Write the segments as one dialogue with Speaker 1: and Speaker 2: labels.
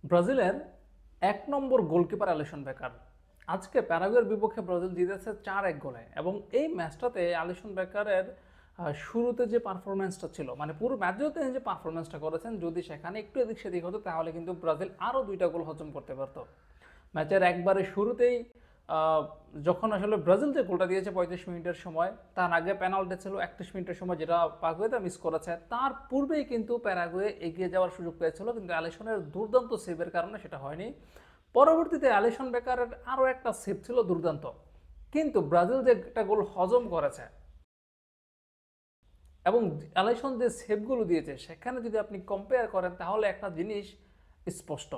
Speaker 1: ব্রাজিলের ১ নম্বর goalkeeper Alisson Becker. আজকে প্যারাগুয়ের বিপক্ষে ব্রাজিল জিতেছে ৪-১ গোলে এবং এই ম্যাচটাতে অ্যালিসন বেকারের শুরুতে যে পারফরমেন্সটা ছিল, মানে পুরো ম্যাচ জুড়ে তিনি যে পারফরমেন্সটা করেছেন, যদি সেখানে একটু এদিক সেদিক হতো তাহলে কিন্তু ব্রাজিল আরও ২টা গোল হজম করতে পারতো। ম্যাচের একবারে শুরুতেই আহ, যখন আসলে ব্রাজিল যে গোলটা দিয়েছে ৩৫ মিনিটের সময়, তার আগে পেনাল্টি ছিল ৩১ মিনিটের সময়, যেটা প্যারাগুয়েতে মিস করেছে। তার পূর্বেই কিন্তু প্যারাগুয়ে এগিয়ে যাওয়ার সুযোগ পেয়েছিল, কিন্তু অ্যালিসনের দুর্দান্ত সেভের কারণে সেটা হয়নি। পরবর্তীতে অ্যালিসন বেকারের আরও একটা সেভ ছিল দুর্দান্ত, কিন্তু ব্রাজিল যে একটা গোল হজম করেছে এবং অ্যালিসন যে সেভগুলো দিয়েছে সেখানে যদি আপনি কম্পেয়ার করেন তাহলে একটা জিনিস স্পষ্ট।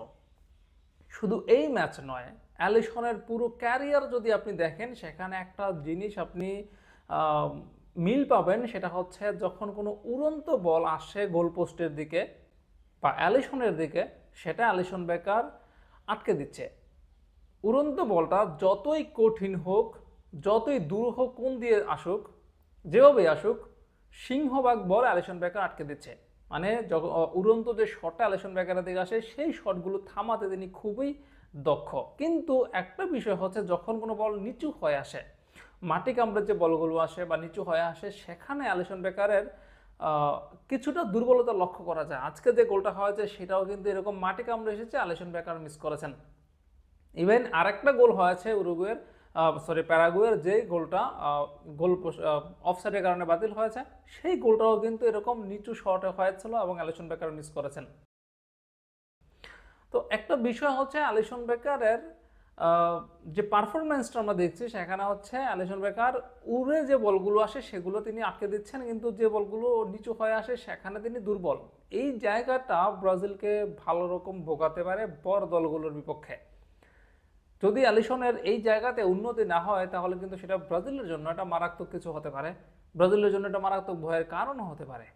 Speaker 1: শুধু এই ম্যাচ নয়, অ্যালিসনের পুরো ক্যারিয়ার যদি আপনি দেখেন সেখানে একটা জিনিস আপনি আহ, মিল পাবেন, সেটা হচ্ছে যখন কোনো উড়ন্ত বল আসে গোলপোস্টের দিকে বা অ্যালিসনের দিকে, সেটা অ্যালিসন বেকার আটকে দিচ্ছে। উড়ন্ত বলটা যতই কঠিন হোক, যতই দূর হোক, কোন দিয়ে আসুক, যেভাবেই আসুক, সিংহভাগ বল অ্যালিসন বেকার আটকে দিচ্ছে। মানে উড়ন্ত যে শটটা অ্যালিসন বেকারের দিকে আসে সেই শটগুলো থামাতে তিনি খুবই দক্ষ। কিন্তু একটা বিষয় হচ্ছে, যখন কোনো বল নিচু হয়ে আসে, মাটি কামড়ে যে বলগুলো আসে বা নিচু হয়ে আসে, সেখানে অ্যালিসন বেকারের কিছুটা দুর্বলতা লক্ষ্য করা যায়। আজকে যে গোলটা হয়েছে সেটাও কিন্তু এরকম মাটি কামড়ে এসেছে, অ্যালিসন বেকার মিস করেছেন। ইভেন আরেকটা গোল হয়েছে উরুগুয়ের, প্যারাগুয়ের যে গোলটা গোল অফসাইডের কারণে বাতিল হয়েছে, সেই গোলটাও কিন্তু এরকম নিচু শটে হয়েছিল এবং অ্যালিসন বেকার মিস করেছেন। তো একটা বিষয় হচ্ছে অ্যালিসন বেকারের যে পারফরমেন্সটা আমরা দেখছি সেখানে হচ্ছে অ্যালিসন বেকার উড়ে যে বলগুলো আসে সেগুলো তিনি আটকে দিচ্ছেন, কিন্তু যে বলগুলো নিচু হয়ে আসে সেখানে তিনি দুর্বল। এই জায়গাটা ব্রাজিলকে ভালো রকম ভোগাতে পারে বড় দলগুলোর বিপক্ষে। যদি অ্যালিসনের এই জায়গাতে উন্নতি না হয় তাহলে কিন্তু সেটা ব্রাজিলের জন্য একটা মারাত্মক কিছু হতে পারে, ব্রাজিলের জন্য একটা মারাত্মক ভয়ের কারণও হতে পারে।